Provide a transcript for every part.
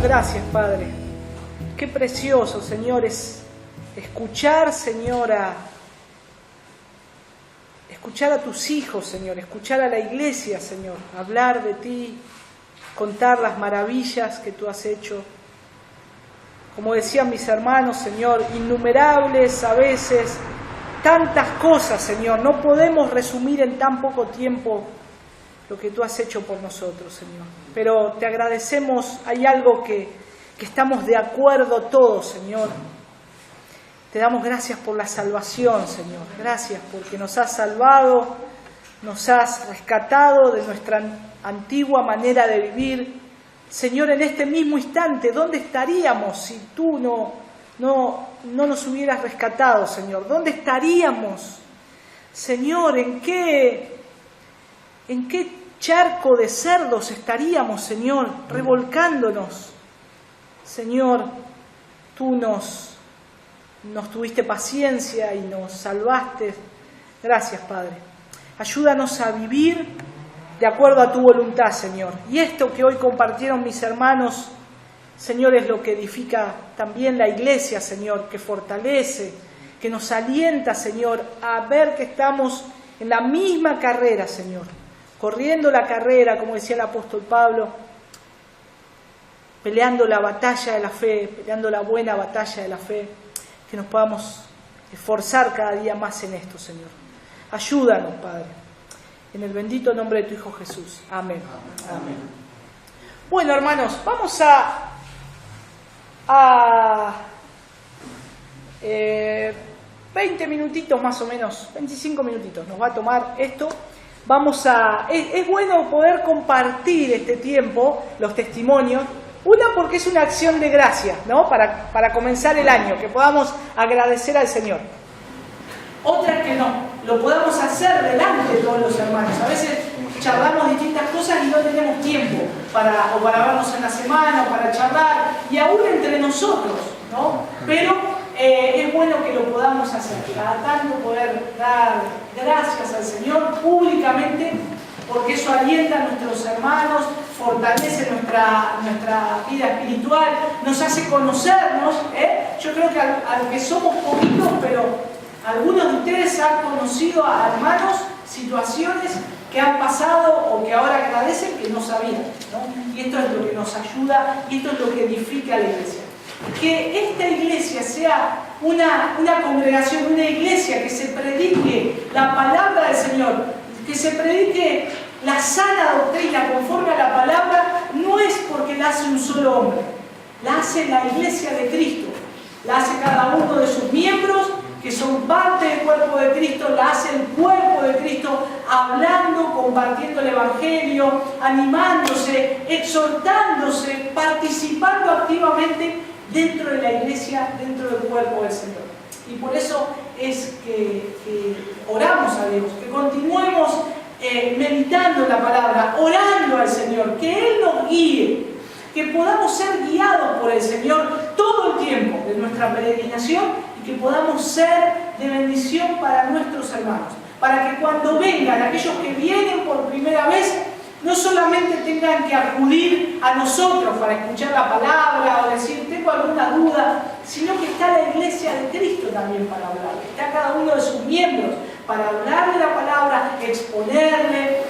damos gracias, Padre. Qué precioso, Señor, es escuchar, Señor, escuchar a tus hijos, Señor, escuchar a la iglesia, Señor, hablar de ti, contar las maravillas que tú has hecho. Como decían mis hermanos, Señor, innumerables a veces, tantas cosas, Señor. No podemos resumir en tan poco tiempo lo que tú has hecho por nosotros, Señor. Pero te agradecemos, hay algo que estamos de acuerdo todos, Señor. Te damos gracias por la salvación, Señor. Gracias porque nos has salvado, nos has rescatado de nuestra antigua manera de vivir. Señor, en este mismo instante, ¿dónde estaríamos si tú no nos hubieras rescatado, Señor? ¿Dónde estaríamos? Señor, ¿en qué charco de cerdos estaríamos, Señor, revolcándonos? Señor, tú nos tuviste paciencia y nos salvaste. Gracias, Padre. Ayúdanos a vivir de acuerdo a tu voluntad, Señor. Y esto que hoy compartieron mis hermanos, Señor, es lo que edifica también la iglesia, Señor, que fortalece, que nos alienta, Señor, a ver que estamos en la misma carrera, Señor, corriendo la carrera, como decía el apóstol Pablo, peleando la batalla de la fe, peleando la buena batalla de la fe, que nos podamos esforzar cada día más en esto, Señor. Ayúdanos, Padre, en el bendito nombre de tu Hijo Jesús. Amén. Amén. Bueno, hermanos, vamos a 20 minutitos más o menos, 25 minutitos nos va a tomar esto. Es bueno poder compartir este tiempo, los testimonios. Una, porque es una acción de gracia, ¿no? Para comenzar el año, que podamos agradecer al Señor. Otra, que lo podamos hacer delante de todos los hermanos. A veces charlamos distintas cosas y no tenemos tiempo para vernos en la semana, o para charlar, y aún entre nosotros, ¿no? Pero es bueno que lo podamos hacer, cada tanto poder dar gracias al Señor públicamente, porque eso alienta a nuestros hermanos, fortalece nuestra vida espiritual, nos hace conocernos. Yo creo que aunque somos poquitos, pero algunos de ustedes han conocido a hermanos, situaciones que han pasado o que ahora agradecen que no sabían, ¿no? Y esto es lo que nos ayuda y esto es lo que edifica a la iglesia. Que esta iglesia sea una congregación, una iglesia que se predique la palabra del Señor, que se predique la sana doctrina conforme a la palabra, no es porque la hace un solo hombre, la hace la iglesia de Cristo, la hace cada uno de sus miembros, que son parte del cuerpo de Cristo, la hace el cuerpo de Cristo, hablando, compartiendo el Evangelio, animándose, exhortándose, participando activamente dentro de la iglesia, dentro del cuerpo del Señor. Y por eso es que oramos a Dios, que continuemos meditando la palabra, orando al Señor, que Él nos guíe, que podamos ser guiados por el Señor todo el tiempo de nuestra peregrinación, y que podamos ser de bendición para nuestros hermanos, para que cuando vengan aquellos que vienen por primera vez, no solamente tengan que acudir a nosotros para escuchar la palabra o decir tengo alguna duda, sino que está la iglesia de Cristo también para hablar, está cada uno de sus miembros para hablarle la palabra, exponerle,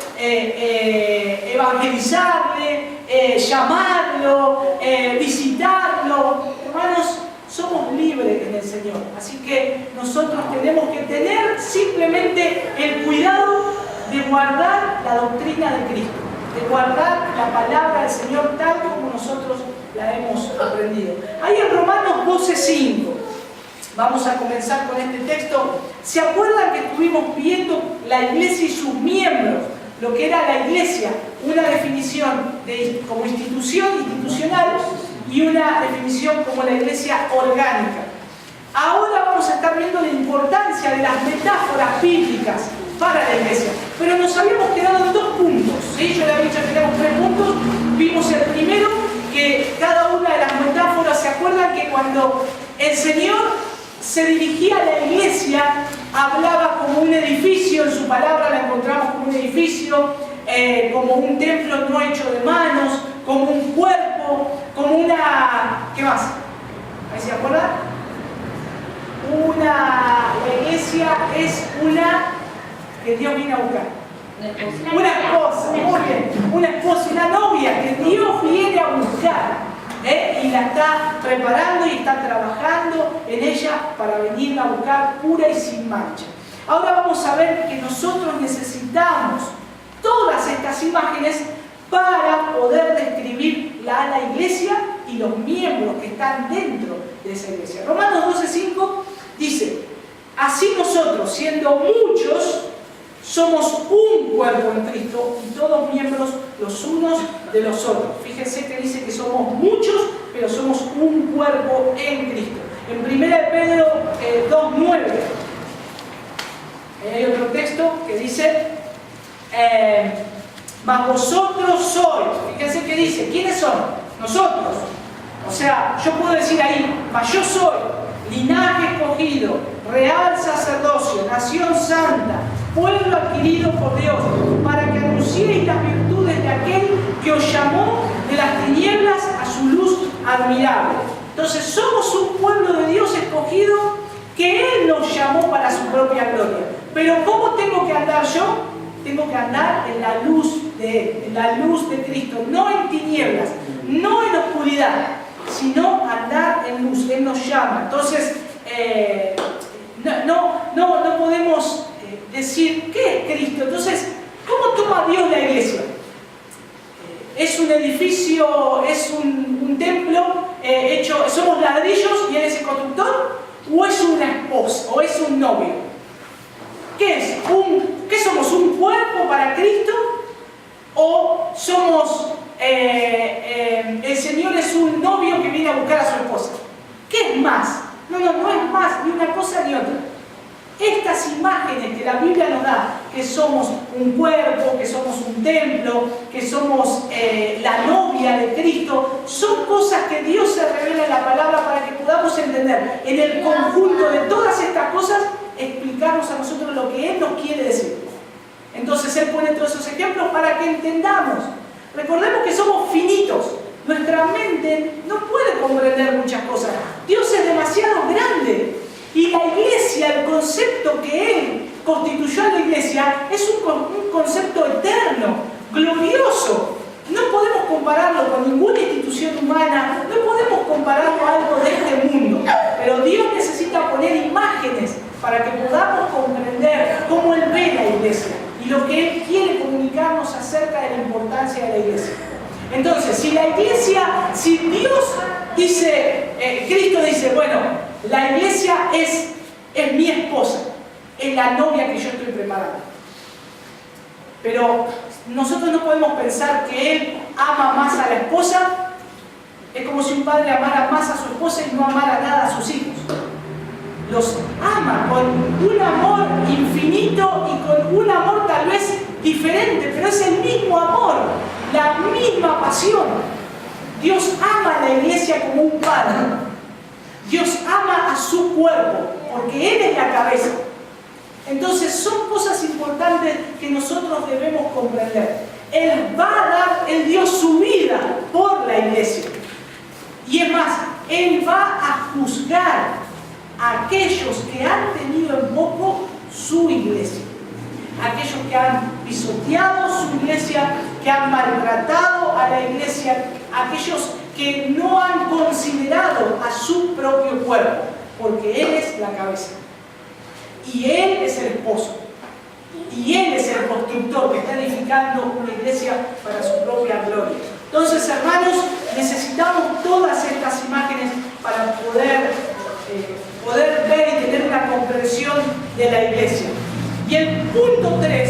evangelizarle, llamarlo, visitarlo. Hermanos, somos libres en el Señor, así que nosotros tenemos que tener simplemente el cuidado de guardar la doctrina de Cristo, de guardar la palabra del Señor tal como nosotros la hemos aprendido. Ahí en Romanos 12:5, vamos a comenzar con este texto. ¿Se acuerdan que estuvimos viendo la iglesia y sus miembros? Lo que era la iglesia, una definición como institucional, y una definición como la iglesia orgánica. Ahora vamos a estar viendo la importancia de las metáforas bíblicas para la iglesia. Pero nos habíamos quedado en 2 puntos, ¿sí? Yo le había dicho que teníamos 3 puntos. Vimos el primero, que cada una de las metáforas, ¿se acuerdan que cuando el Señor se dirigía a la iglesia, hablaba como un edificio? En su palabra la encontramos como un edificio, como un templo no hecho de manos, como un cuerpo cuerpo, como una... ¿Qué más? ¿Ahí se acuerdan? La iglesia es una que Dios viene a buscar. Una esposa, muy bien. Una esposa, una novia que Dios viene a buscar. Y la está preparando y está trabajando en ella para venirla a buscar pura y sin mancha. Ahora vamos a ver que nosotros necesitamos todas estas imágenes para poder describir la iglesia y los miembros que están dentro de esa iglesia. Romanos 12:5 dice: así nosotros, siendo muchos, somos un cuerpo en Cristo y todos miembros los unos de los otros. Fíjense que dice que somos muchos, pero somos un cuerpo en Cristo. En 1 Pedro 2:9 hay otro texto que dice: mas vosotros sois. Fíjense que dice, ¿quiénes son? Nosotros. O sea, yo puedo decir ahí: mas yo soy linaje escogido, real sacerdocio, nación santa, pueblo adquirido por Dios, para que anunciéis las virtudes de aquel que os llamó de las tinieblas a su luz admirable. Entonces somos un pueblo de Dios escogido, que Él nos llamó para su propia gloria. Pero ¿cómo tengo que andar yo? Tengo que andar en la luz de Él, en la luz de Cristo, no en tinieblas, no en oscuridad, sino andar en luz. Él nos llama. Entonces, no podemos decir ¿qué es Cristo? Entonces, ¿cómo toma Dios la iglesia? ¿Es un edificio, es un templo hecho, somos ladrillos y Él es el constructor? ¿O es una esposa? ¿O es un novio? ¿Qué es? ¿Qué somos? ¿Un cuerpo para Cristo? ¿O somos el Señor es un novio que viene a buscar a su esposa? ¿Qué es más? No es más ni una cosa ni otra. Estas imágenes que la Biblia nos da, que somos un cuerpo, que somos un templo, que somos la novia de Cristo, son cosas que Dios se revela en la palabra para que podamos entender en el conjunto de todas estas cosas, explicarnos a nosotros lo que Él nos quiere decir. Entonces Él pone todos esos ejemplos para que entendamos. Recordemos que somos finitos. Nuestra mente no puede comprender muchas cosas. Dios es demasiado grande. Y la iglesia, el concepto que Él constituyó a la iglesia, es un concepto eterno, glorioso. No podemos compararlo con ninguna institución humana, no podemos compararlo a algo de este mundo. Pero Dios necesita poner imágenes para que podamos comprender cómo Él ve la iglesia y lo que Él quiere comunicarnos acerca de la importancia de la iglesia. Entonces, si Dios dice, Cristo dice, bueno, la iglesia es mi esposa, es la novia que yo estoy preparando. Pero nosotros no podemos pensar que Él ama más a la esposa. Es como si un padre amara más a su esposa y no amara nada a sus hijos. Los ama con un amor infinito y con un amor tal vez diferente, pero es el mismo amor, la misma pasión. Dios ama a la iglesia como un padre. Dios ama a su cuerpo, porque Él es la cabeza. Entonces son cosas importantes que nosotros debemos comprender. Él dio su vida por la iglesia. Y es más, Él va a juzgar a aquellos que han tenido en poco su iglesia. Aquellos que han pisoteado su iglesia, que han maltratado a la iglesia, aquellos que no han considerado a su propio cuerpo, porque Él es la cabeza. Y Él es el esposo. Y Él es el constructor que está edificando una iglesia para su propia gloria. Entonces, hermanos, necesitamos todas estas imágenes para poder ver y tener una comprensión de la iglesia. Y el punto 3,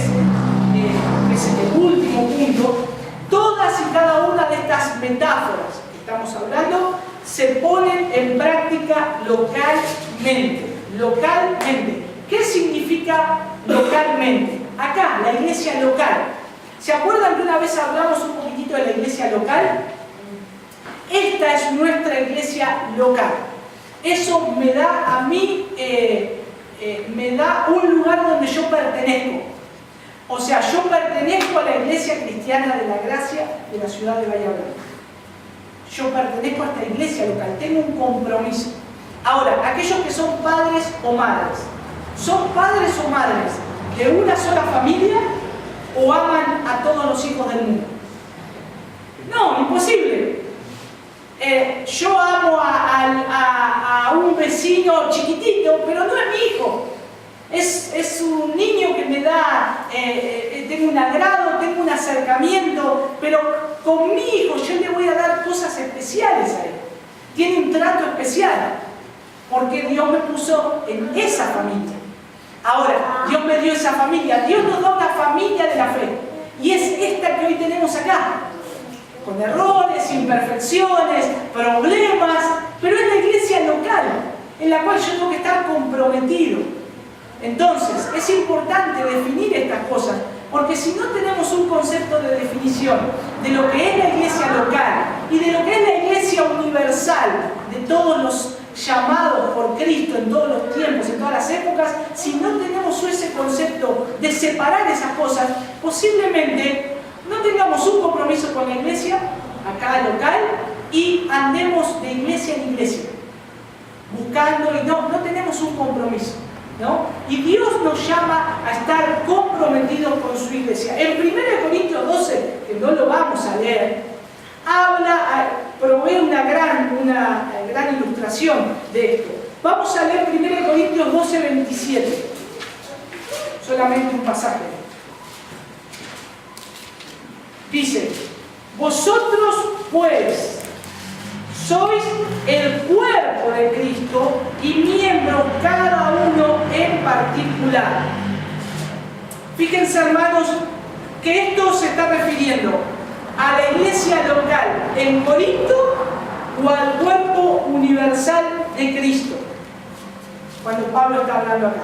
que es el último punto, todas y cada una de estas metáforas que estamos hablando se ponen en práctica localmente. Localmente. ¿Qué significa localmente? Acá, la iglesia local. ¿Se acuerdan que una vez hablamos un poquitito de la iglesia local? Esta es nuestra iglesia local. Eso me da a mí, me da un lugar donde yo pertenezco. O sea, yo pertenezco a la iglesia cristiana de la gracia de la ciudad de Bahía Blanca. yo pertenezco a esta iglesia local, tengo un compromiso. Ahora, aquellos que son padres o madres, ¿son padres o madres de una sola familia o aman a todos los hijos del mundo? No, imposible. Yo amo a un vecino chiquitito, pero no es mi hijo. Es un niño que me da, tengo un agrado, tengo un acercamiento, pero con mi hijo yo le voy a dar cosas especiales a él. Tiene un trato especial, porque Dios me puso en esa familia. Ahora, Dios me dio esa familia, Dios nos da una familia de la fe, y es esta que hoy tenemos acá, con errores, imperfecciones, problemas, pero es la iglesia local, en la cual yo tengo que estar comprometido. Entonces, es importante definir estas cosas, porque si no tenemos un concepto de definición de lo que es la iglesia local y de lo que es la iglesia universal, de todos los llamados por Cristo en todos los tiempos, en todas las épocas, si no tenemos ese concepto de separar esas cosas, posiblemente no tengamos un compromiso con la iglesia, acá local, y andemos de iglesia en iglesia, buscando, y no tenemos un compromiso, ¿no? Y Dios nos llama a estar comprometidos con su iglesia. En 1 Corintios 12, que no lo vamos a leer, provee una gran ilustración de esto. Vamos a leer 1 Corintios 12, 27. Solamente un pasaje. Dice: vosotros pues sois el cuerpo de Cristo y miembros cada uno en particular. Fíjense, hermanos, que esto se está refiriendo a la iglesia local en Corinto o al cuerpo universal de Cristo. Cuando Pablo está hablando acá,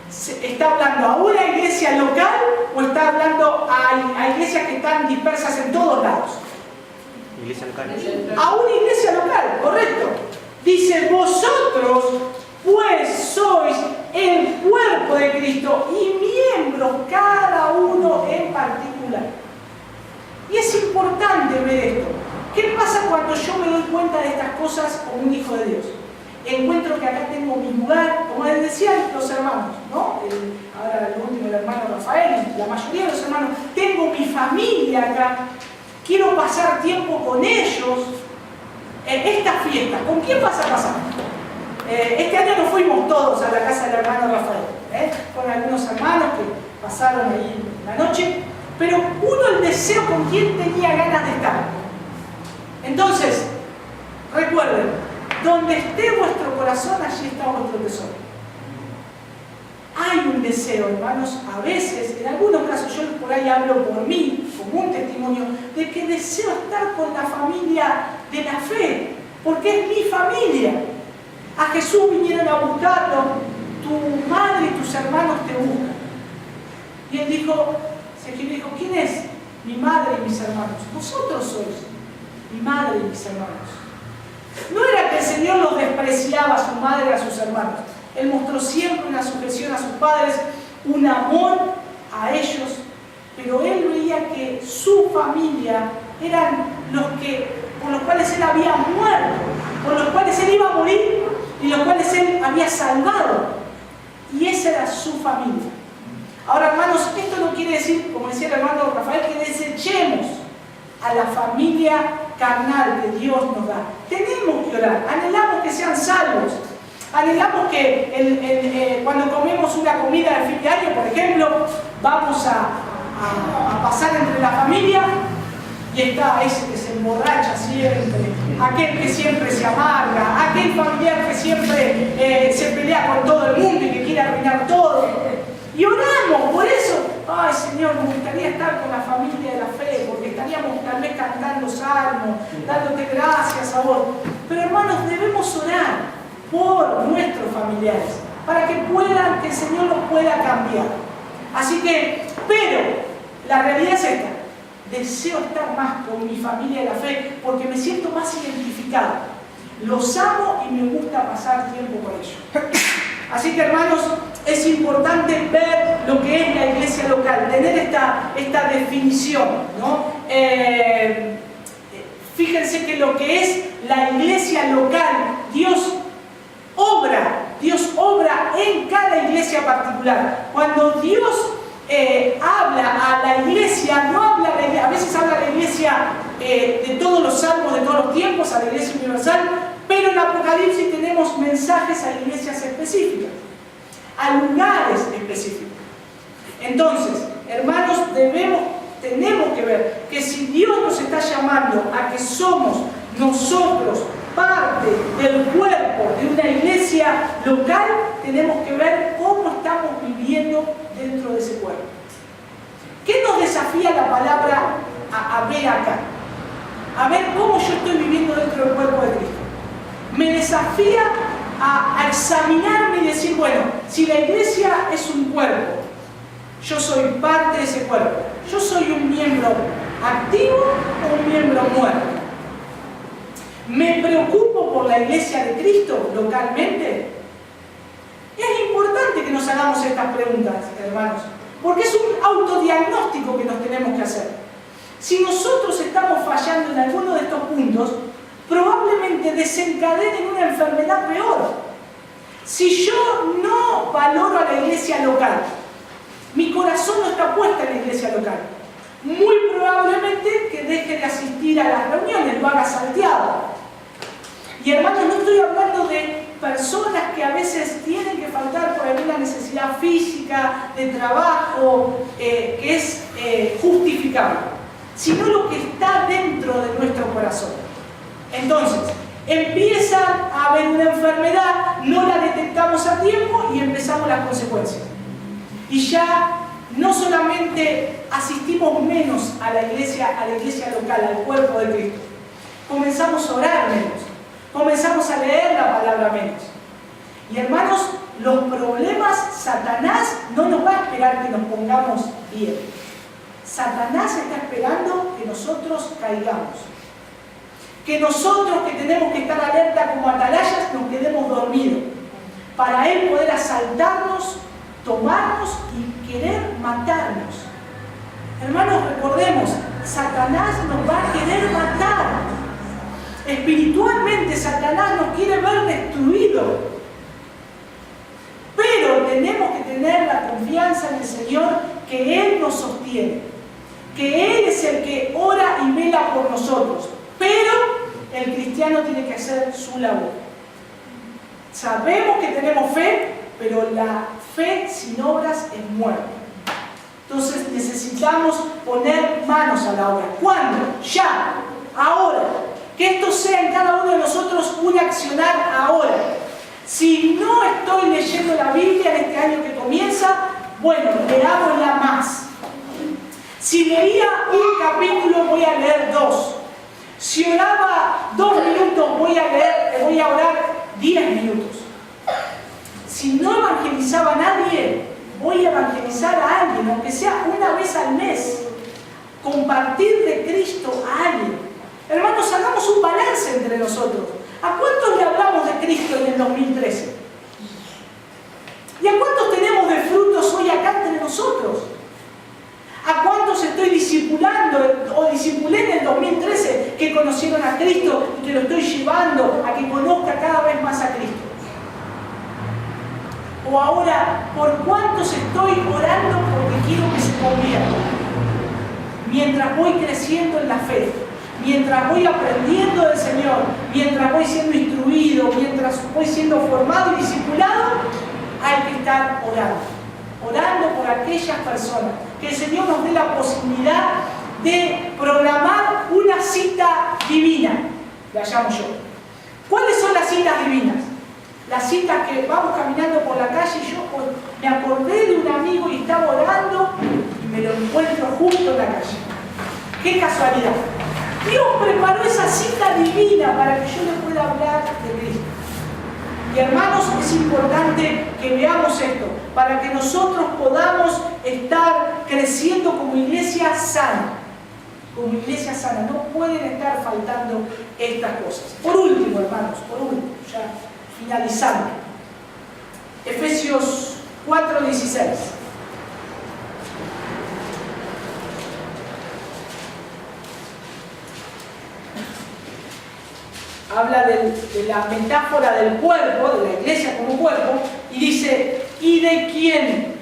¿está hablando a una iglesia local o está hablando a iglesias que están dispersas en todos lados? Iglesia local. A una iglesia local, correcto. Dice: vosotros pues sois el cuerpo de Cristo y miembros cada uno en particular. Y es importante ver esto. ¿Qué pasa cuando yo me doy cuenta de estas cosas como un hijo de Dios? Encuentro que acá tengo mi lugar, como les decían los hermanos, ¿no? Ahora el último, el hermano Rafael, la mayoría de los hermanos, tengo mi familia acá, quiero pasar tiempo con ellos. Esta fiesta, ¿con quién vas a pasar? Este año nos fuimos todos a la casa del hermano Rafael, con algunos hermanos que pasaron ahí la noche, pero uno el deseo con quién tenía ganas de estar. Entonces, recuerden, donde esté vuestro corazón, allí está vuestro tesoro. Hay un deseo, hermanos, a veces, en algunos casos, yo por ahí hablo por mí, como un testimonio, de que deseo estar con la familia de la fe, porque es mi familia. A Jesús vinieron a buscarlo, tu madre y tus hermanos te buscan. Y él dijo, ¿quién es? Mi madre y mis hermanos. Vosotros sois mi madre y mis hermanos. No era que el Señor los despreciaba a su madre y a sus hermanos. Él mostró siempre una sujeción a sus padres, un amor a ellos, pero él veía que su familia eran por los cuales él había muerto, por los cuales él iba a morir y los cuales él había salvado. Y esa era su familia. Ahora, hermanos, esto no quiere decir, como decía el hermano Rafael, que desechemos a la familia carnal que Dios nos da. Tenemos que orar, anhelamos que sean salvos, anhelamos que cuando comemos una comida de fin de año, por ejemplo, vamos a pasar entre la familia y está ese que se emborracha siempre, aquel que siempre se amarga, aquel familiar que siempre se pelea con todo el mundo y que quiere arruinar todo. Y oramos por eso. Ay, Señor, me gustaría estar con la familia de la fe, porque estaríamos tal vez cantando salmos, dándote gracias a vos. Pero hermanos, debemos orar por nuestros familiares, para que el Señor los pueda cambiar. Así que, pero, la realidad es esta. Deseo estar más con mi familia de la fe, porque me siento más identificado. Los amo y me gusta pasar tiempo con ellos. Así que, hermanos, es importante ver lo que es la iglesia local, tener esta definición, ¿no? Fíjense que lo que es la iglesia local, Dios obra en cada iglesia particular. Cuando Dios habla a la iglesia, no habla a la iglesia, a veces habla a la iglesia de todos los salmos, de todos los tiempos, a la iglesia universal, pero en Apocalipsis tenemos mensajes a iglesias específicas, a lugares específicos. Entonces, hermanos, tenemos que ver que si Dios nos está llamando a que somos nosotros parte del cuerpo de una iglesia local, tenemos que ver cómo estamos viviendo dentro de ese cuerpo. ¿Qué nos desafía la palabra a ver acá? A ver cómo yo estoy viviendo dentro del cuerpo de Cristo. Me desafía a examinarme y decir, bueno, si la iglesia es un cuerpo, yo soy parte de ese cuerpo. ¿Yo soy un miembro activo o un miembro muerto? ¿Me preocupo por la iglesia de Cristo localmente? Es importante que nos hagamos estas preguntas, hermanos, porque es un autodiagnóstico que nos tenemos que hacer. Si nosotros estamos fallando en alguno de estos puntos, probablemente desencadenen una enfermedad peor. Si yo no valoro a la iglesia local, mi corazón no está puesto en la iglesia local, muy probablemente que deje de asistir a las reuniones, lo haga salteado. Y hermanos, no estoy hablando de personas que a veces tienen que faltar por alguna necesidad física, de trabajo, que es justificable, sino lo que está dentro de nuestro corazón. Entonces, empieza a haber una enfermedad, no la detectamos a tiempo y empezamos las consecuencias. Y ya no solamente asistimos menos a la iglesia local, al cuerpo de Cristo, comenzamos a orar menos, comenzamos a leer la palabra menos. Y hermanos, los problemas, Satanás no nos va a esperar que nos pongamos bien. Satanás está esperando que nosotros caigamos. Que nosotros, que tenemos que estar alerta como atalayas, nos quedemos dormidos. Para él poder asaltarnos, tomarnos y querer matarnos. Hermanos, recordemos, Satanás nos va a querer matar. Espiritualmente, Satanás nos quiere ver destruidos. Pero tenemos que tener la confianza en el Señor, que Él nos sostiene, que Él es el que ora y vela por nosotros. Pero el cristiano tiene que hacer su labor. Sabemos que tenemos fe, pero la fe sin obras es muerta. Entonces necesitamos poner manos a la obra. ¿Cuándo? Ya, ahora. Que esto sea en cada uno de nosotros un accionar ahora. Si no estoy leyendo la Biblia en este año que comienza, bueno, leámosla más. Si leía un capítulo, voy a leer 2. Si oraba 2 minutos, voy a orar 10 minutos. Si no evangelizaba a nadie, voy a evangelizar a alguien, aunque sea una vez al mes. Compartir de Cristo a alguien. Hermanos, hagamos un balance entre nosotros. ¿A cuántos le hablamos de Cristo en el 2013? ¿Y a cuántos tenemos de frutos hoy acá entre nosotros? ¿A cuántos estoy discipulando o discipulé en el 2013 que conocieron a Cristo y que lo estoy llevando a que conozca cada vez más a Cristo? O ahora, ¿por cuántos estoy orando porque quiero que se conviertan? Mientras voy creciendo en la fe, mientras voy aprendiendo del Señor, mientras voy siendo instruido, mientras voy siendo formado y discipulado, hay que estar orando por aquellas personas, que el Señor nos dé la posibilidad de programar una cita divina, la llamo yo. ¿Cuáles son las citas divinas? Las citas que vamos caminando por la calle y yo me acordé de un amigo y estaba orando y me lo encuentro justo en la calle. ¡Qué casualidad! Dios preparó esa cita divina para que yo le pueda hablar de Cristo. Y hermanos, es importante que veamos esto, para que nosotros podamos estar creciendo como iglesia sana. Como iglesia sana, no pueden estar faltando estas cosas. Por último, hermanos, ya finalizando. Efesios 4:16. habla de la metáfora del cuerpo, de la iglesia como cuerpo, y dice, y de quien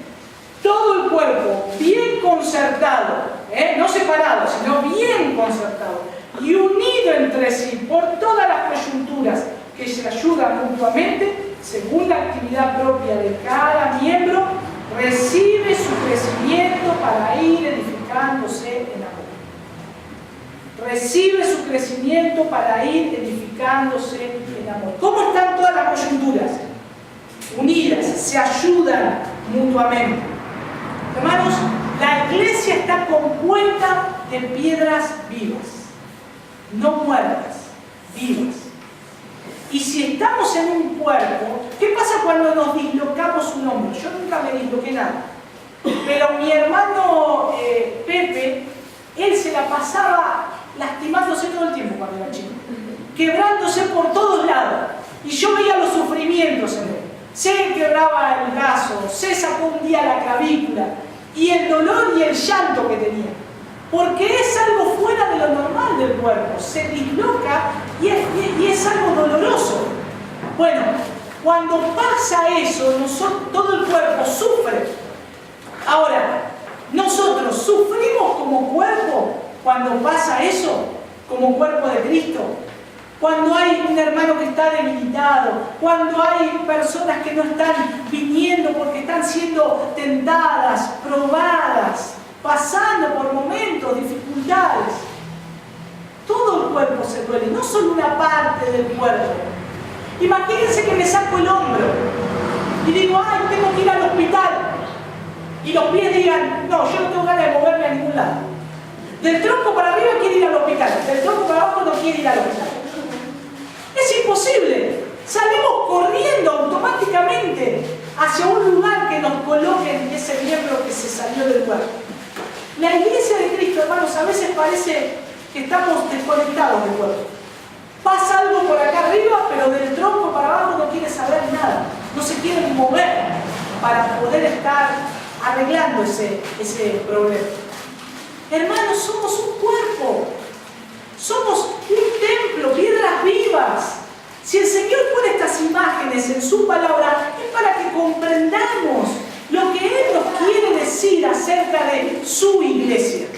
todo el cuerpo, bien concertado, no separado, sino bien concertado, y unido entre sí por todas las coyunturas que se ayudan mutuamente, según la actividad propia de cada miembro, recibe su crecimiento para ir edificándose en amor. Recibe su crecimiento para ir edificándose en amor. ¿Cómo están todas las coyunturas? Unidas, se ayudan mutuamente. Hermanos, la iglesia está compuesta de piedras vivas, no muertas, vivas. Y si estamos en un cuerpo, ¿qué pasa cuando nos dislocamos un hombro? Yo nunca me disloqué nada, pero mi hermano Pepe, él se la pasaba lastimándose todo el tiempo cuando era chico, quebrándose por todos lados, y yo veía los sufrimientos en él. Se quebraba el brazo, se sacó un día la clavícula, y el dolor y el llanto que tenía, porque es algo fuera de lo normal del cuerpo, se disloca y es algo doloroso. Bueno, cuando pasa eso, todo el cuerpo sufre. Ahora, nosotros sufrimos como cuerpo cuando pasa eso, como cuerpo de Cristo. Cuando hay un hermano que está debilitado, cuando hay personas que no están viniendo porque están siendo tentadas, probadas, pasando por momentos, dificultades. Todo el cuerpo se duele, no solo una parte del cuerpo. Imagínense que me saco el hombro y digo, ay, tengo que ir al hospital. Y los pies digan, no, yo no tengo ganas de moverme a ningún lado. Del tronco para arriba quiere ir al hospital, del tronco para abajo no quiere ir al hospital. Es imposible. Salimos corriendo automáticamente hacia un lugar que nos coloque en ese miembro que se salió del cuerpo. La iglesia de Cristo, hermanos, a veces parece que estamos desconectados del cuerpo. Pasa algo por acá arriba, pero del tronco para abajo no quiere saber nada. No se quiere mover para poder estar arreglando ese problema. Hermanos, somos un cuerpo. Somos un templo, piedras vivas. Si el Señor pone estas imágenes en su palabra, es para que comprendamos lo que Él nos quiere decir acerca de su iglesia.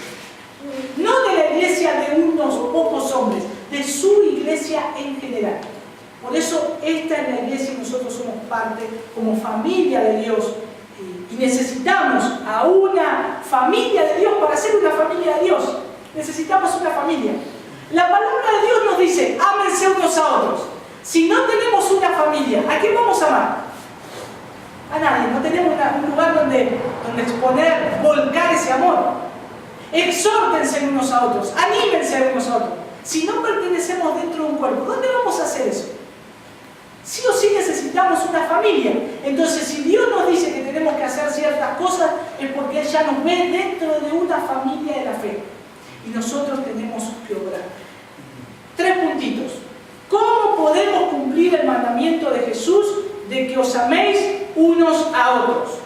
No de la iglesia de unos pocos hombres, de su iglesia en general. Por eso esta es la iglesia y nosotros somos parte como familia de Dios. Y necesitamos a una familia de Dios para ser una familia de Dios. Necesitamos una familia. La palabra de Dios nos dice, ámense unos a otros. Si no tenemos una familia, ¿a quién vamos a amar? A nadie. No tenemos un lugar donde exponer, volcar ese amor. Exhórtense unos a otros, anímense unos a otros. Si no pertenecemos dentro de un cuerpo, ¿dónde vamos a hacer eso? Sí o sí necesitamos una familia. Entonces, si Dios nos dice que tenemos que hacer ciertas cosas, es porque Él ya nos ve dentro de una familia de la fe. Y nosotros tenemos que obrar. 3 puntitos. ¿Cómo podemos cumplir el mandamiento de Jesús de que os améis unos a otros?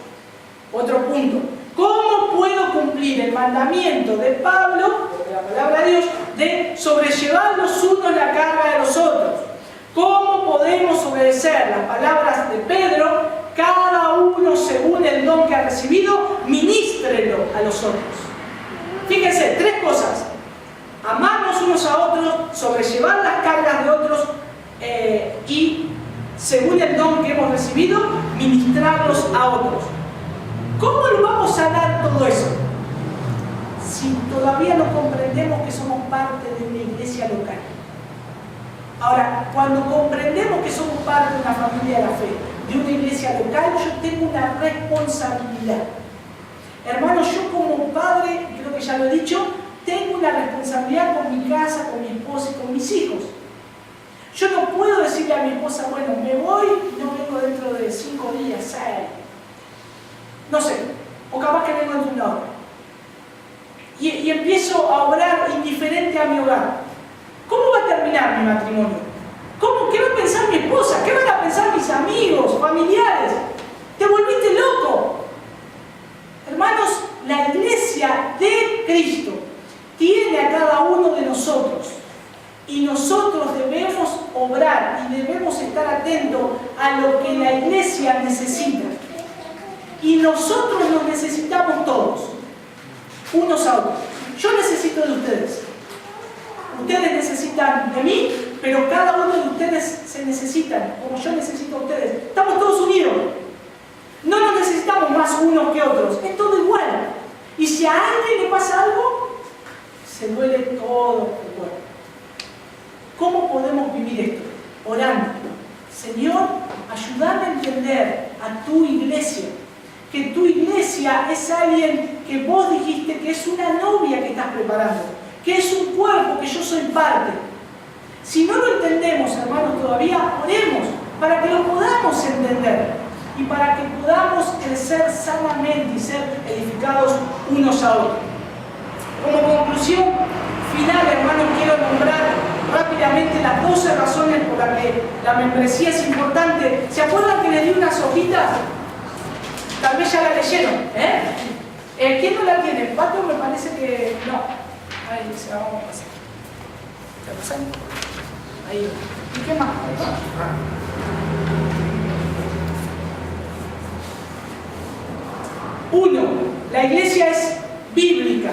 Otro punto. ¿Cómo puedo cumplir el mandamiento de Pablo, de la palabra de Dios, de sobrellevar los unos la carga de los otros? ¿Cómo podemos obedecer las palabras de Pedro? Cada uno según el don que ha recibido, ministrelo a los otros. Fíjense, 3 cosas. Amarnos unos a otros, sobrellevar las cargas de otros y, según el don que hemos recibido, ministrarlos a otros. ¿Cómo lo vamos a dar todo eso? Si todavía no comprendemos que somos parte de una iglesia local. Ahora, cuando comprendemos que somos parte de una familia de la fe, de una iglesia local, yo tengo una responsabilidad. Hermanos, yo como padre, creo que ya lo he dicho, tengo una responsabilidad con mi casa, con mi esposa y con mis hijos. Yo no puedo decirle a mi esposa, bueno, me voy, no vengo dentro de 5 días, 6. No sé, o capaz que vengo dentro de una hora. Y empiezo a obrar indiferente a mi hogar. ¿Cómo va a terminar mi matrimonio? ¿Qué va a pensar mi esposa? ¿Qué van a pensar mis amigos, familiares? ¿Te volviste loco? Hermanos, la iglesia de Cristo tiene a cada uno de nosotros y nosotros debemos obedecer estar atentos a lo que la iglesia necesita. Y nosotros nos necesitamos todos, unos a otros. Yo necesito de ustedes. Ustedes necesitan de mí, pero cada uno de ustedes se necesitan, como yo necesito a ustedes. Estamos todos unidos. No nos necesitamos más unos que otros. Es todo igual. Y si a alguien le pasa algo, se duele todo el cuerpo. ¿Cómo podemos vivir esto? Orando. Señor, ayúdame a entender a tu iglesia. Que tu iglesia es alguien que vos dijiste que es una novia que estás preparando. Que es un cuerpo, que yo soy parte. Si no lo entendemos, hermanos, todavía oremos para que lo podamos entender y para que podamos crecer sanamente y ser edificados unos a otros. Como conclusión final, hermanos, quiero nombrar rápidamente las 12 razones por las que la membresía es importante. ¿Se acuerdan que les di unas hojitas? Tal vez ya la leyeron, ¿Quién no la tiene? Pato me parece que no. Ahí se la vamos a pasar. ¿La pasan? Ahí va. ¿Y qué más? Uno, la iglesia es bíblica.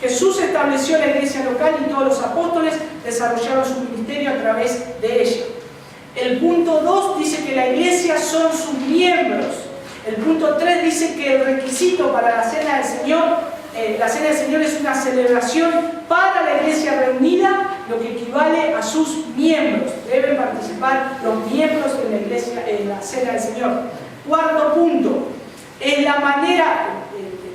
Jesús estableció la iglesia local y todos los apóstoles desarrollaron su ministerio a través de ella. El punto 2 dice que la iglesia son sus miembros. El punto 3 dice que el requisito para la cena del Señor es una celebración para la iglesia reunida, lo que equivale a sus miembros. Deben participar los miembros de la iglesia en la cena del Señor. Cuarto punto, es la manera,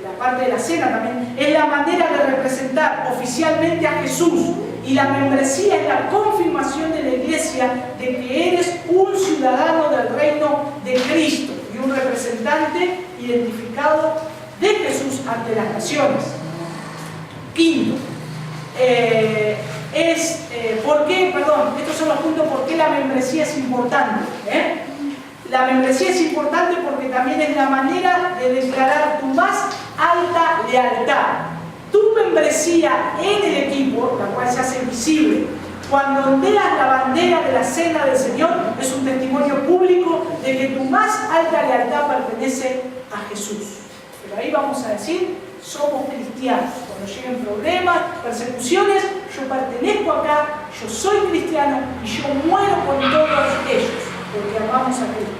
la parte de la cena también, es la manera de representar oficialmente a Jesús. Y la membresía es la confirmación de la iglesia de que eres un ciudadano del reino de Cristo y un representante identificado de Jesús ante las naciones. Quinto, estos son los puntos por qué la membresía es importante. La membresía es importante porque también es la manera de declarar tu más alta lealtad. Tu membresía en el equipo, la cual se hace visible cuando ondeas la bandera de la cena del Señor, es un testimonio público de que tu más alta lealtad pertenece a Jesús. Pero ahí vamos a decir, somos cristianos. Cuando lleguen problemas, persecuciones, yo pertenezco acá, yo soy cristiano y yo muero con todos ellos, porque amamos a Cristo.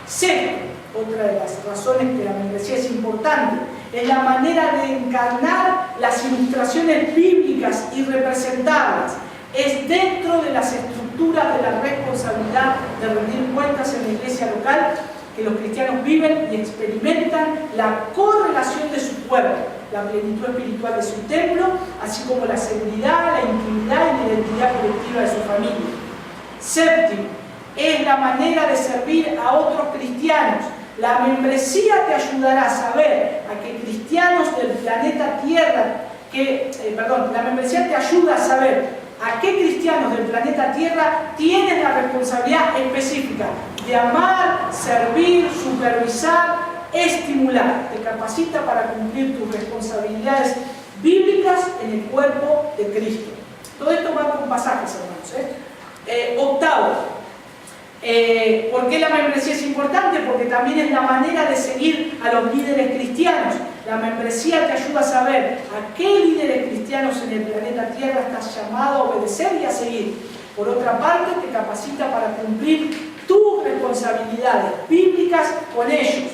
Sexto, otra de las razones que la membresía es importante, es la manera de encarnar las ilustraciones bíblicas y representarlas. Es dentro de las estructuras de la responsabilidad de rendir cuentas en la iglesia local que los cristianos viven y experimentan la correlación de su cuerpo, la plenitud espiritual de su templo, así como la seguridad, la intimidad y la identidad colectiva de su familia. Séptimo, es la manera de servir a otros cristianos. La membresía te ayudará a saber a qué cristianos del planeta Tierra, la membresía te ayuda a saber a qué cristianos del planeta Tierra tienes la responsabilidad específica de amar, servir, supervisar, estimular. Te capacita para cumplir tus responsabilidades bíblicas en el cuerpo de Cristo. Todo esto va con pasajes, hermanos. Octavo, ¿por qué la membresía es importante? Porque también es la manera de seguir a los líderes cristianos. La membresía te ayuda a saber a qué líderes cristianos en el planeta Tierra estás llamado a obedecer y a seguir. Por otra parte, te capacita para cumplir tus responsabilidades bíblicas con ellos.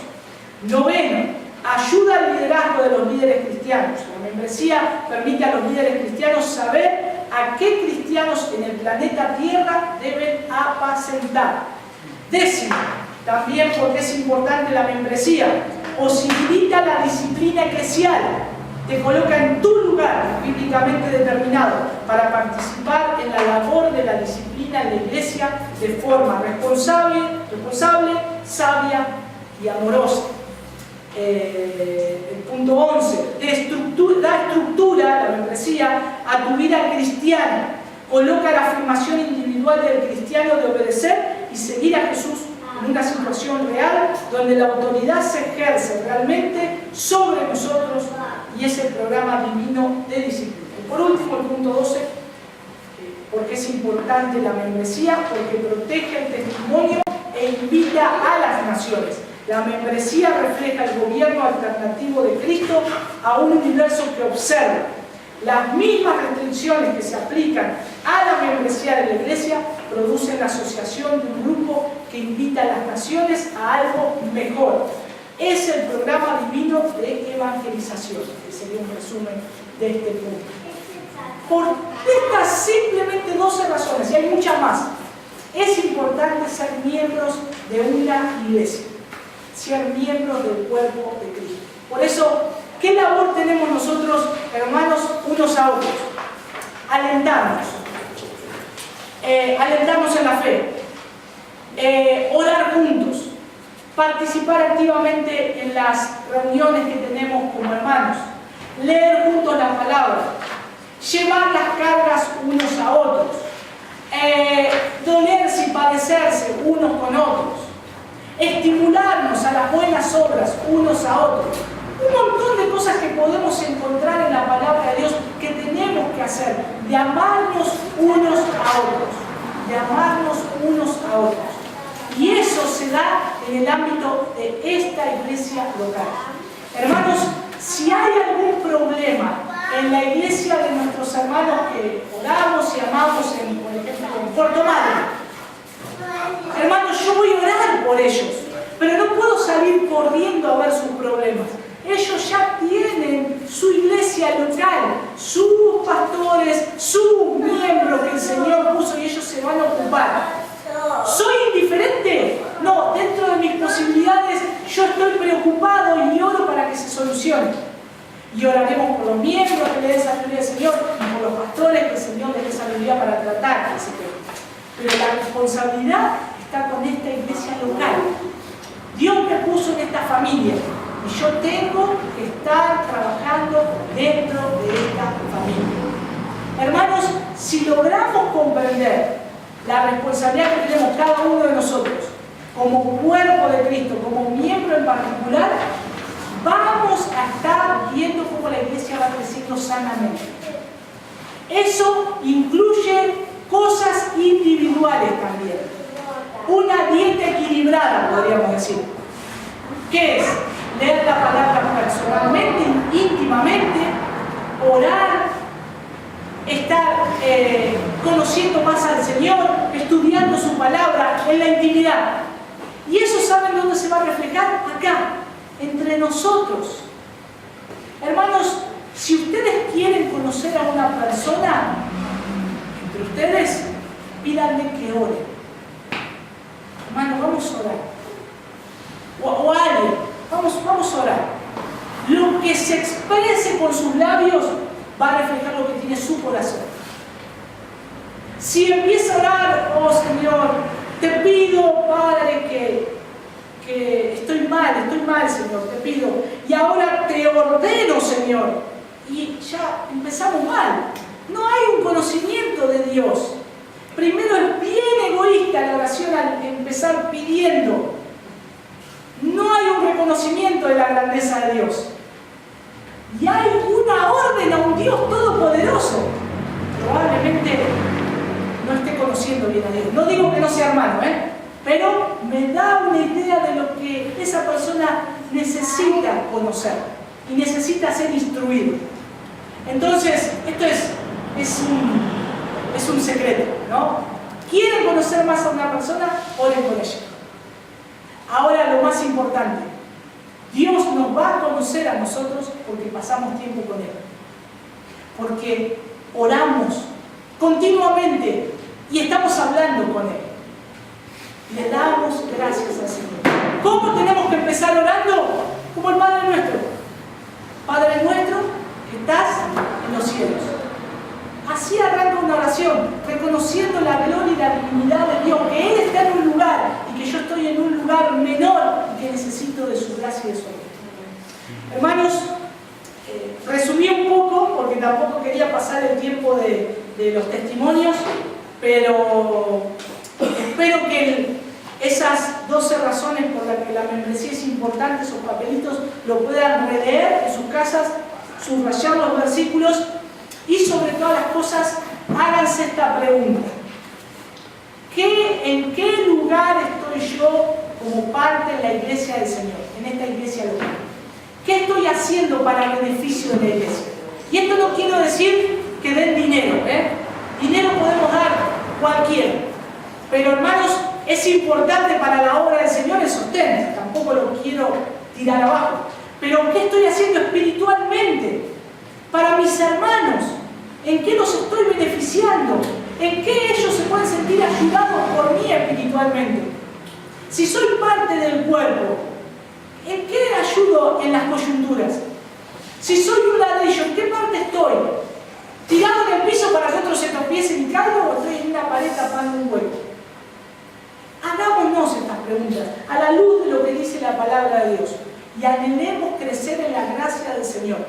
Noveno, ayuda al liderazgo de los líderes cristianos. La membresía permite a los líderes cristianos saber a qué cristianos en el planeta Tierra deben apacentar. Décimo, también porque es importante la membresía, posibilita la disciplina eclesial, te coloca en tu lugar bíblicamente determinado para participar en la labor de la disciplina en la iglesia de forma responsable, sabia y amorosa. El punto 11, da estructura, la membresía, a tu vida cristiana, coloca la afirmación individual del cristiano de obedecer y seguir a Jesús en una situación real donde la autoridad se ejerce realmente sobre nosotros y es el programa divino de disciplina. Y por último, el punto 12, porque es importante la membresía, porque protege el testimonio naciones. La membresía refleja el gobierno alternativo de Cristo a un universo que observa. Las mismas restricciones que se aplican a la membresía de la Iglesia producen la asociación de un grupo que invita a las naciones a algo mejor. Es el programa divino de evangelización, que sería un resumen de este punto. Por estas simplemente 12 razones, y hay muchas más, es importante ser miembros de una iglesia, ser miembros del cuerpo de Cristo. Por eso, ¿qué labor tenemos nosotros, hermanos, unos a otros? Alentarnos. Alentarnos en la fe. Orar juntos. Participar activamente en las reuniones que tenemos como hermanos. Leer juntos la palabra. Llevar las cargas unos a otros. Dolerse y padecerse unos con otros. Estimularnos a las buenas obras unos a otros. Un montón de cosas que podemos encontrar en la palabra de Dios que tenemos que hacer, de amarnos unos a otros, de amarnos unos a otros. Y eso se da en el ámbito de esta iglesia local. Hermanos, si hay algún problema en la iglesia de nuestros hermanos que oramos y amamos, por ejemplo, en Puerto Madre, hermanos, yo voy a orar por ellos, pero no puedo salir corriendo a ver sus problemas. Ellos ya tienen su iglesia local, sus pastores, su miembro que el Señor puso y ellos se van a ocupar. ¿Soy indiferente? No, dentro de mis posibilidades yo estoy preocupado y oro para que se solucione. Y oraremos por los miembros que le den sabiduría al Señor y por los pastores que el Señor les dé sabiduría para tratar ese tema. Pero la responsabilidad está con esta iglesia local. Dios me puso en esta familia. Y yo tengo que estar trabajando dentro de esta familia. Hermanos, si logramos comprender la responsabilidad que tenemos cada uno de nosotros, como cuerpo de Cristo, como miembro en particular, vamos a estar viendo cómo la iglesia va creciendo sanamente. Eso incluye cosas individuales también. Una dieta equilibrada, podríamos decir. ¿Qué es? Leer la palabra personalmente, íntimamente, orar, estar conociendo más al Señor, estudiando su palabra en la intimidad. Y eso, ¿saben dónde se va a reflejar? Acá, entre nosotros. Hermanos, si ustedes quieren conocer a una persona, entre ustedes, pídanle que ore. Hermano, vamos a orar. O a alguien. Vamos a orar. Lo que se exprese con sus labios va a reflejar lo que tiene su corazón. Si empieza a orar, oh Señor, te pido, Padre, que estoy mal, Señor, te pido. Y ahora te ordeno, Señor. Y ya empezamos mal. No hay un conocimiento de Dios. Primero es bien egoísta la oración al empezar pidiendo. No hay un reconocimiento de la grandeza de Dios. Y hay una orden a un Dios todopoderoso. Probablemente no esté conociendo bien a Dios. No digo que no sea hermano, pero me da una idea de lo que esa persona necesita conocer y necesita ser instruido. Entonces, esto es un secreto, ¿no? ¿Quieren conocer más a una persona? Oren con ella. Ahora, lo más importante, Dios nos va a conocer a nosotros porque pasamos tiempo con Él. Porque oramos continuamente y estamos hablando con Él. Le damos gracias al Señor. ¿Cómo tenemos que empezar orando? Como el Padre Nuestro. Padre nuestro que estás en los cielos. Así arranca una oración, reconociendo la gloria y la divinidad de Dios, que Él está en un lugar y que yo estoy en un lugar menor y que necesito de su gracia y de su amor. Hermanos, resumí un poco, porque tampoco quería pasar el tiempo de los testimonios, pero espero que esas 12 razones por las que la membresía es importante, esos papelitos, lo puedan releer en sus casas, subrayar los versículos. Y sobre todas las cosas, háganse esta pregunta. ¿En qué lugar estoy yo como como parte en la iglesia del Señor, en esta iglesia local? ¿Qué estoy haciendo para el beneficio de la iglesia? Y esto no quiero decir que den dinero, Dinero podemos dar cualquiera. Pero hermanos, es importante para la obra del Señor el sostén. Tampoco lo quiero tirar abajo. Pero ¿qué estoy haciendo espiritualmente para mis hermanos? ¿En qué los estoy beneficiando? ¿En qué ellos se pueden sentir ayudados por mí espiritualmente? Si soy parte del cuerpo, ¿en qué ayudo en las coyunturas? Si soy un ladrillo, ¿en qué parte estoy? ¿Tirado en el piso para que otros se tropiecen y caigan o estoy en una pared tapando un hueco? Hagámonos estas preguntas a la luz de lo que dice la palabra de Dios y anhelemos crecer en la gracia del Señor,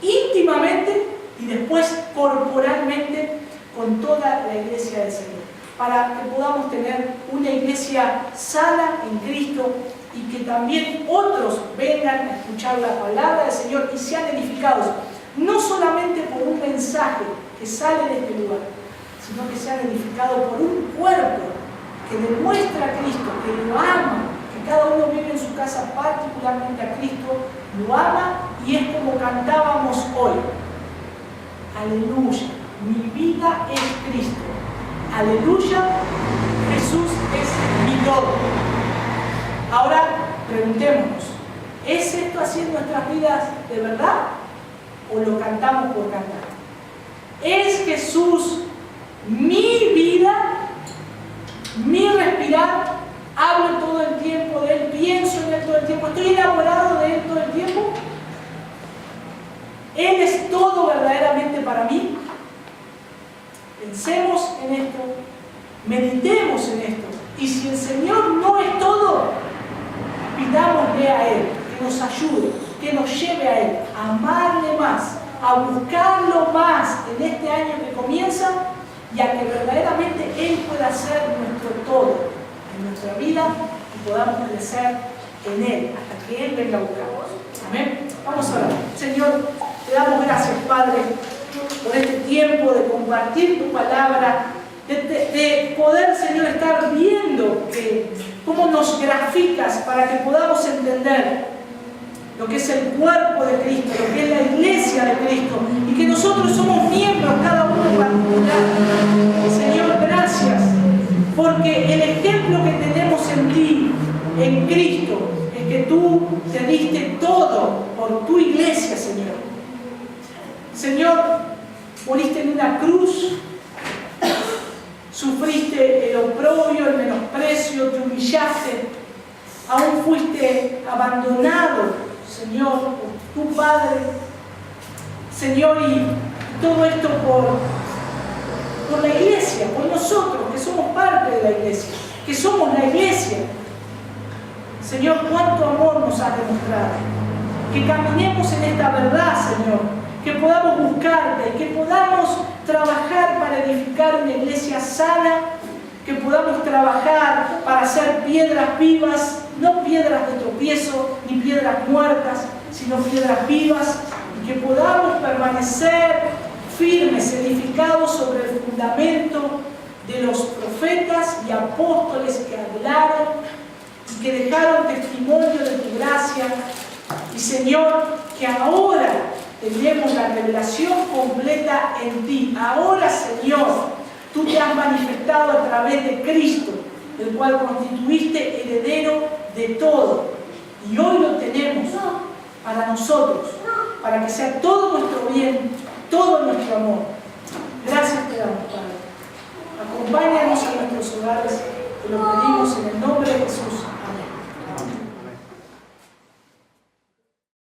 íntimamente y después corporalmente con toda la iglesia del Señor, para que podamos tener una iglesia sana en Cristo y que también otros vengan a escuchar la palabra del Señor y sean edificados, no solamente por un mensaje que sale de este lugar, sino que sean edificados por un cuerpo que demuestra a Cristo, que lo ama, que cada uno vive en su casa particularmente a Cristo, lo ama y es como cantábamos hoy. Aleluya, mi vida es Cristo. Aleluya, Jesús es mi todo. Ahora, preguntémonos, ¿es esto así en nuestras vidas de verdad? ¿O lo cantamos por cantar? ¿Es Jesús mi vida, mi respirar? ¿Hablo todo el tiempo de Él? ¿Pienso en Él todo el tiempo? ¿Estoy enamorado de Él todo el tiempo? ¿Él es todo verdaderamente para mí? Pensemos en esto, meditemos en esto. Y si el Señor no es todo, pidámosle a Él que nos ayude, que nos lleve a Él, a amarle más, a buscarlo más en este año que comienza y a que verdaderamente Él pueda ser nuestro todo en nuestra vida y podamos crecer en Él hasta que Él venga a buscarnos. Amén. Vamos a orar. Señor, te damos gracias, Padre, por este tiempo de compartir tu palabra, de poder, Señor, estar viendo cómo nos graficas para que podamos entender lo que es el cuerpo de Cristo, lo que es la iglesia de Cristo, y que nosotros somos miembros, cada uno en particular. Señor, gracias, porque el ejemplo que tenemos en ti, en Cristo, es que tú te diste todo por tu iglesia, Señor. Señor, moriste en una cruz, sufriste el oprobio, el menosprecio, te humillaste, aún fuiste abandonado, Señor, por tu Padre, Señor, y todo esto por la iglesia, por nosotros, que somos parte de la iglesia, que somos la iglesia. Señor, cuánto amor nos has demostrado, que caminemos en esta verdad, Señor, que podamos buscarte, que podamos trabajar para edificar una iglesia sana, que podamos trabajar para hacer piedras vivas, no piedras de tropiezo ni piedras muertas, sino piedras vivas, y que podamos permanecer firmes, edificados sobre el fundamento de los profetas y apóstoles que hablaron y que dejaron testimonio de tu gracia. Y Señor, que ahora tenemos la revelación completa en ti. Ahora, Señor, tú te has manifestado a través de Cristo, el cual constituiste heredero de todo. Y hoy lo tenemos para nosotros, para que sea todo nuestro bien, todo nuestro amor. Gracias te damos, Padre.